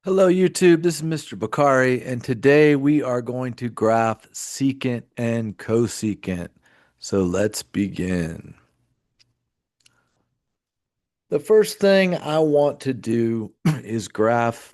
Hello, YouTube. This is Mr. Bakari, and today we are going to graph secant and cosecant. So let's begin. The first thing I want to do is graph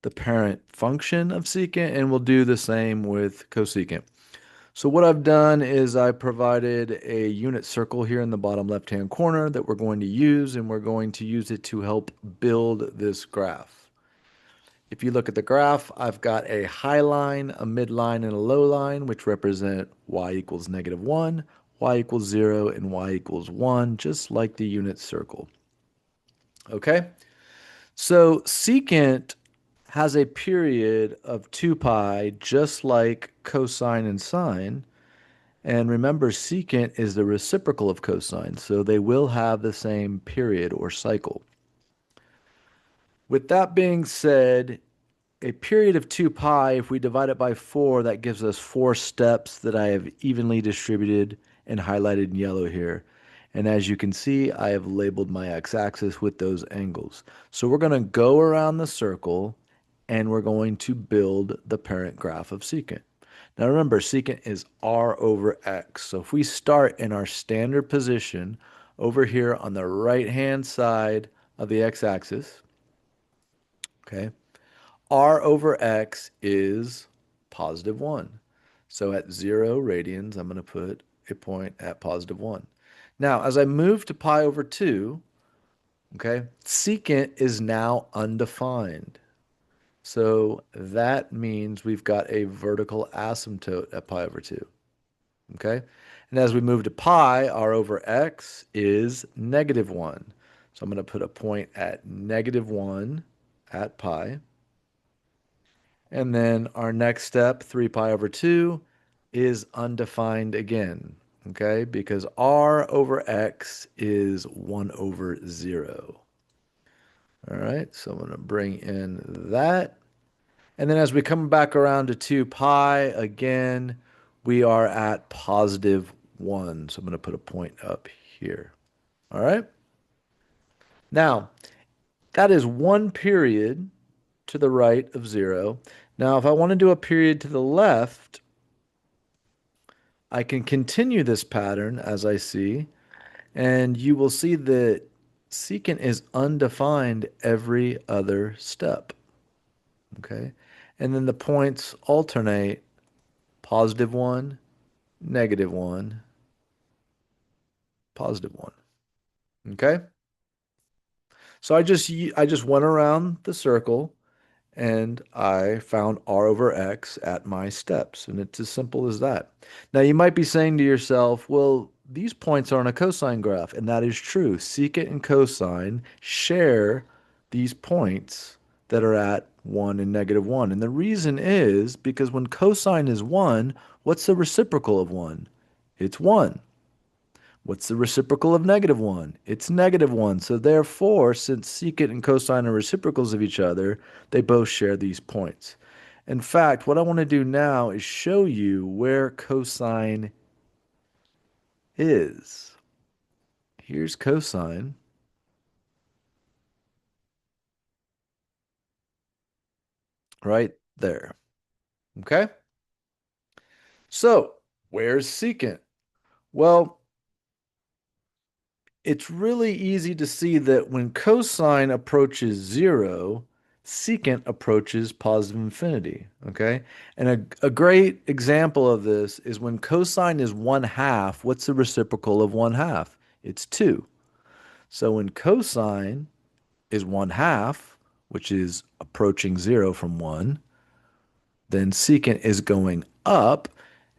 the parent function of secant, and we'll do the same with cosecant. So what I've done is I provided a unit circle here in the bottom left-hand corner that we're going to use, and we're going to use it to help build this graph. If you look at the graph, I've got a high line, a midline, and a low line, which represent y equals -1, y equals 0, and y equals 1, just like the unit circle. Okay? So secant has a period of 2 pi, just like cosine and sine. And remember, secant is the reciprocal of cosine, so they will have the same period or cycle. With that being said, a period of 2 pi, if we divide it by 4, that gives us 4 steps that I have evenly distributed and highlighted in yellow here. And as you can see, I have labeled my x-axis with those angles. So we're going to go around the circle and we're going to build the parent graph of secant. Now remember, secant is r over x. So if we start in our standard position over here on the right-hand side of the x-axis, okay, r over x is +1. So at 0 radians, I'm going to put a point at +1. Now, as I move to pi over 2, okay, secant is now undefined. So that means we've got a vertical asymptote at pi over 2, okay? And as we move to pi, r over x is -1. So I'm going to put a point at -1 at pi. And then our next step, 3 pi over 2, is undefined again, okay? Because r over x is 1 over 0. All right, so I'm going to bring in that. And then as we come back around to 2 pi, again, we are at +1. So I'm going to put a point up here. All right? Now, that is one period to the right of 0. Now, if I want to do a period to the left, I can continue this pattern as I see, and you will see that secant is undefined every other step. Okay? And then the points alternate +1, -1, +1. Okay? So I just went around the circle and I found r over x at my steps. And it's as simple as that. Now, you might be saying to yourself, well, these points are on a cosine graph. And that is true. Secant and cosine share these points that are at 1 and -1. And the reason is because when cosine is 1, what's the reciprocal of 1? It's 1. What's the reciprocal of -1? It's -1. So therefore, since secant and cosine are reciprocals of each other, they both share these points. In fact, what I want to do now is show you where cosine is. Here's cosine right there. Okay? So, where's secant? Well, it's really easy to see that when cosine approaches 0, secant approaches +infinity, okay? And a great example of this is when cosine is 1/2, what's the reciprocal of 1/2? It's 2. So when cosine is 1/2, which is approaching 0 from 1, then secant is going up.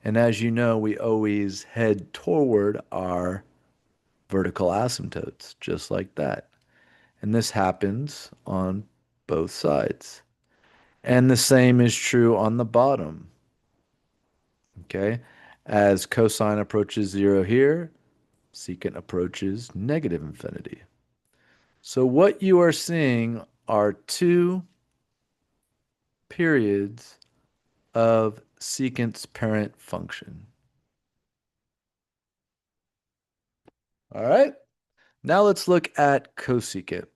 And as you know, we always head toward our vertical asymptotes, just like that. And this happens on both sides. And the same is true on the bottom. Okay? As cosine approaches 0 here, secant approaches -infinity. So what you are seeing are two periods of secant's parent function. All right? Now let's look at cosecant.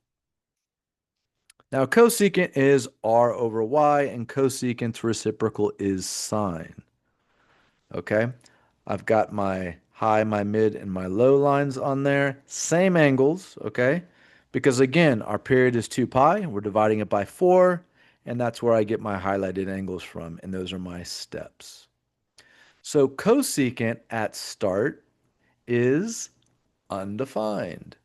Now, cosecant is r over y, and cosecant's reciprocal is sine. Okay? I've got my high, my mid, and my low lines on there. Same angles, okay? Because again, our period is 2 pi. We're dividing it by 4, and that's where I get my highlighted angles from, and those are my steps. So cosecant at start is undefined.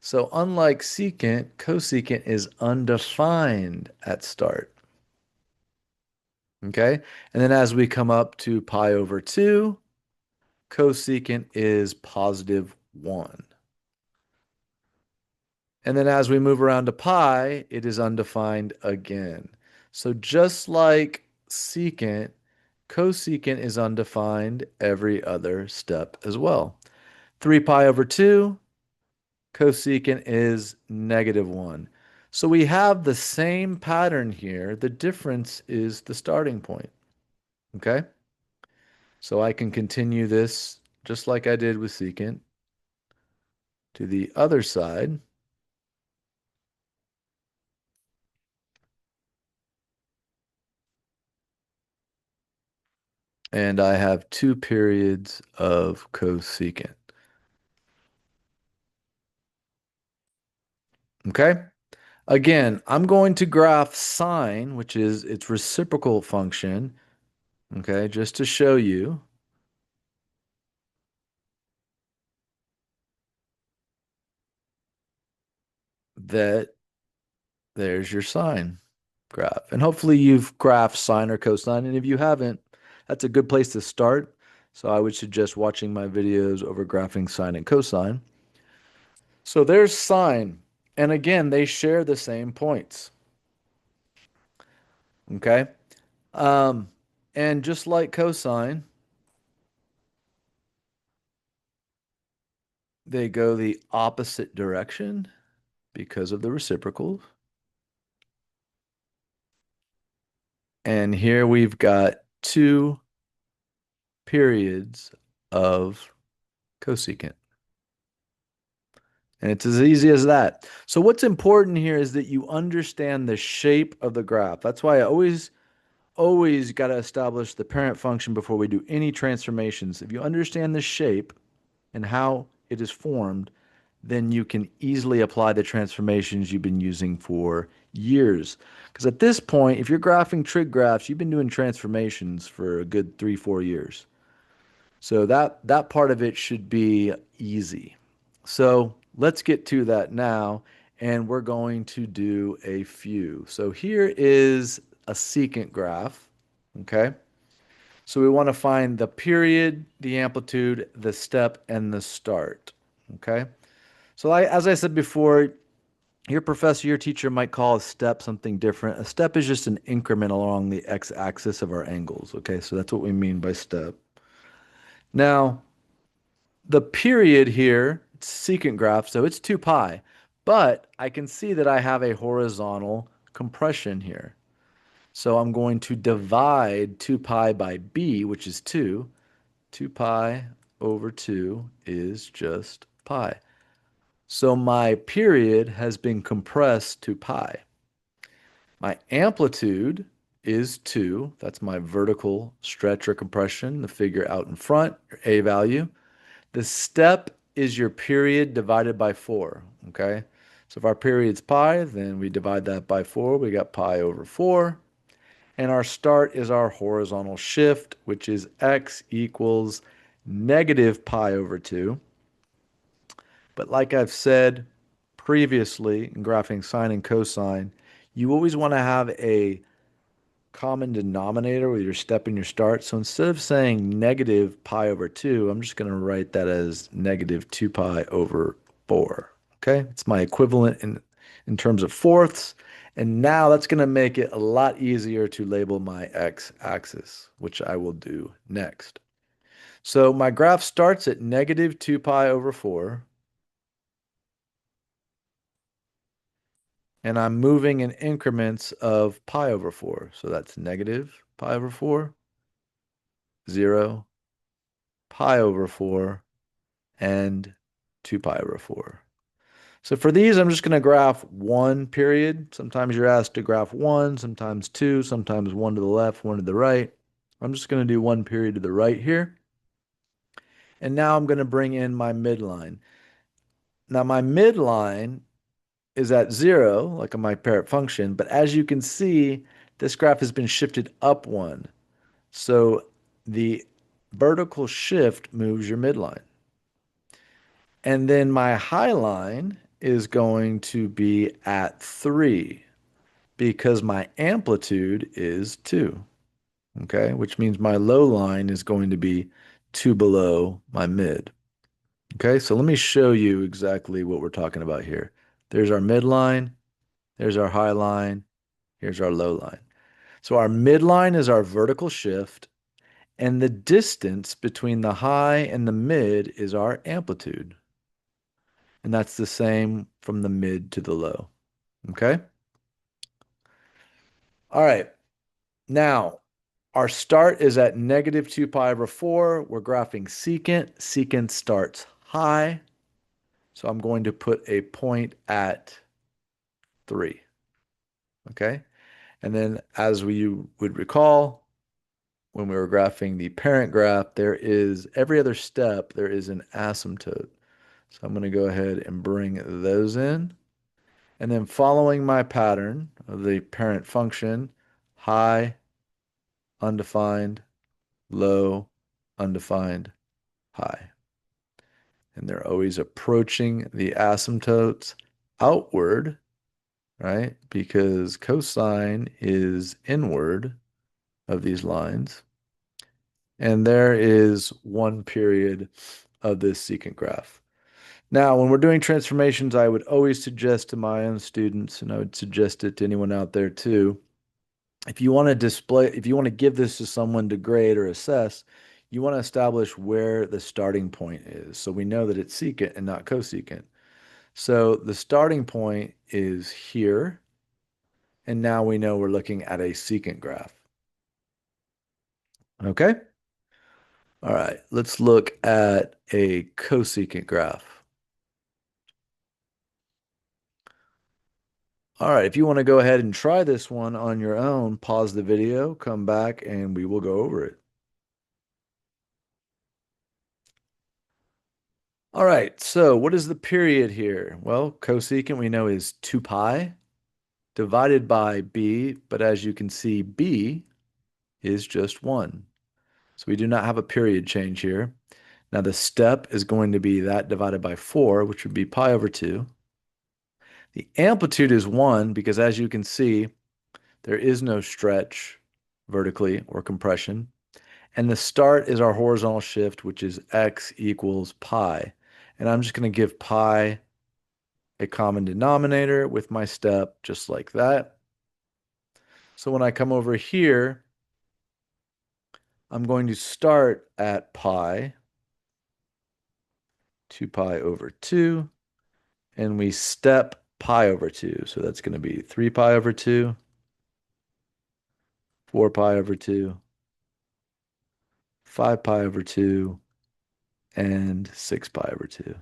So unlike secant, cosecant is undefined at start. Okay? And then as we come up to pi over 2, cosecant is positive 1. And then as we move around to pi, it is undefined again. So just like secant, cosecant is undefined every other step as well. 3 pi over 2, cosecant is negative 1. So we have the same pattern here. The difference is the starting point. Okay? So I can continue this just like I did with secant to the other side. And I have 2 periods of cosecant. Okay? Again, I'm going to graph sine, which is its reciprocal function, okay, just to show you that there's your sine graph. And hopefully you've graphed sine or cosine, and if you haven't, that's a good place to start. So I would suggest watching my videos over graphing sine and cosine. So there's sine, and again, they share the same points, okay? Um, and just like cosine, they go the opposite direction because of the reciprocals. And here we've got 2 periods of cosecant. And it's as easy as that. So what's important here is that you understand the shape of the graph. That's why I always got to establish the parent function before we do any transformations. If you understand the shape and how it is formed, then you can easily apply the transformations you've been using for years. Because at this point, if you're graphing trig graphs, you've been doing transformations for a good 3, 4 years. So that part of it should be easy. So let's get to that now, and we're going to do a few. So here is a secant graph, okay? So we want to find the period, the amplitude, the step, and the start, okay? So as I said before, your professor, your teacher might call a step something different. A step is just an increment along the x-axis of our angles, okay? So that's what we mean by step. Now, the period here, it's secant graph, so it's 2 pi, but I can see that I have a horizontal compression here. So I'm going to divide 2 pi by b, which is 2. 2 pi over 2 is just pi. So my period has been compressed to pi. My amplitude is 2. That's my vertical stretch or compression, the figure out in front, your A value. The step is your period divided by 4, okay? So if our period's pi, then we divide that by 4. We got pi over 4. And our start is our horizontal shift, which is x equals negative pi over 2. But like I've said previously in graphing sine and cosine, you always want to have a common denominator with your step and your start. So instead of saying negative pi over 2, I'm just going to write that as negative 2 pi over 4. Okay? It's my equivalent in terms of fourths. And now that's going to make it a lot easier to label my x-axis, which I will do next. So my graph starts at negative 2 pi over 4. And I'm moving in increments of pi over 4. So that's negative pi over 4, 0, pi over 4, and 2 pi over 4. So for these, I'm just going to graph one period. Sometimes you're asked to graph one, sometimes two, sometimes one to the left, one to the right. I'm just going to do one period to the right here. And now I'm going to bring in my midline. Now my midline is at zero, like on my parent function, but as you can see, this graph has been shifted up one. So the vertical shift moves your midline. And then my high line is going to be at 3 because my amplitude is 2, okay? Which means my low line is going to be 2 below my mid. Okay, so let me show you exactly what we're talking about here. There's our midline, there's our high line, here's our low line. So our midline is our vertical shift, and the distance between the high and the mid is our amplitude. And that's the same from the mid to the low. Okay? All right. Now, our start is at negative 2 pi over 4. We're graphing secant. Secant starts high. So I'm going to put a point at 3. Okay? And then, as we would recall, when we were graphing the parent graph, there is every other step, there is an asymptote. So I'm going to go ahead and bring those in. And then following my pattern of the parent function, high, undefined, low, undefined, high. And they're always approaching the asymptotes outward, right? Because cosine is inward of these lines. And there is one period of this secant graph. Now, when we're doing transformations, I would always suggest to my own students, and I would suggest it to anyone out there too, if you want to display, if you want to give this to someone to grade or assess, you want to establish where the starting point is. So we know that it's secant and not cosecant. So the starting point is here, and now we know we're looking at a secant graph. Okay? All right, let's look at a cosecant graph. All right, if you want to go ahead and try this one on your own, pause the video, come back, and we will go over it. All right, so what is the period here? Well, cosecant we know is 2 pi divided by b, but as you can see, b is just 1. So we do not have a period change here. Now the step is going to be that divided by 4, which would be pi over 2. The amplitude is 1 because as you can see, there is no stretch vertically or compression. And the start is our horizontal shift, which is x equals pi. And I'm just going to give pi a common denominator with my step, just like that. So when I come over here, I'm going to start at pi, 2 pi over 2, and we step pi over 2. So that's going to be 3 pi over 2, 4 pi over 2, 5 pi over 2, and 6 pi over 2.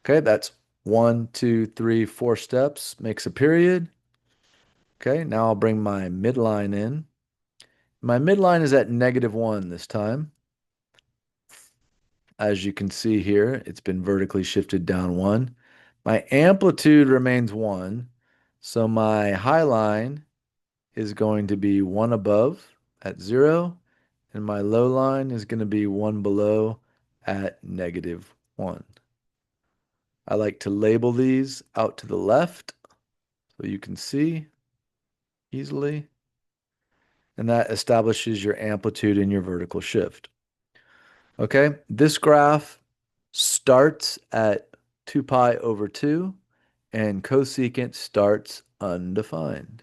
Okay, that's 1, 2, 3, 4 steps, makes a period. Okay, now I'll bring my midline in. My midline is at -1 this time. As you can see here, it's been vertically shifted down 1. My amplitude remains 1, so my high line is going to be 1 above at 0, and my low line is going to be 1 below at -1. I like to label these out to the left so you can see easily, and that establishes your amplitude and your vertical shift. Okay, this graph starts at 2 pi over 2, and cosecant starts undefined.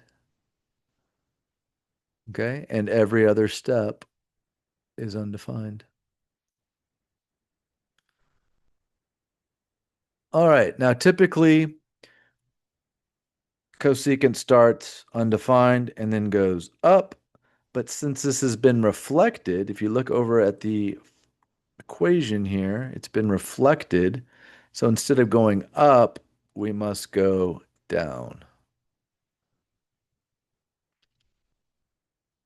Okay, and every other step is undefined. All right, now typically cosecant starts undefined and then goes up, but since this has been reflected, if you look over at the equation here, it's been reflected. So instead of going up, we must go down.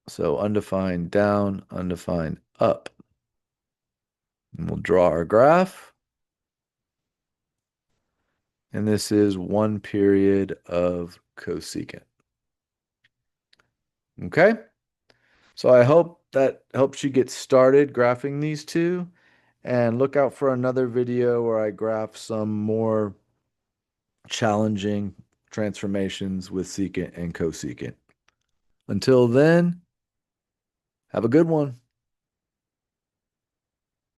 So undefined down, undefined up. And we'll draw our graph. And this is 1 period of cosecant. Okay? So I hope that helps you get started graphing these two. And look out for another video where I graph some more challenging transformations with secant and cosecant. Until then, have a good one.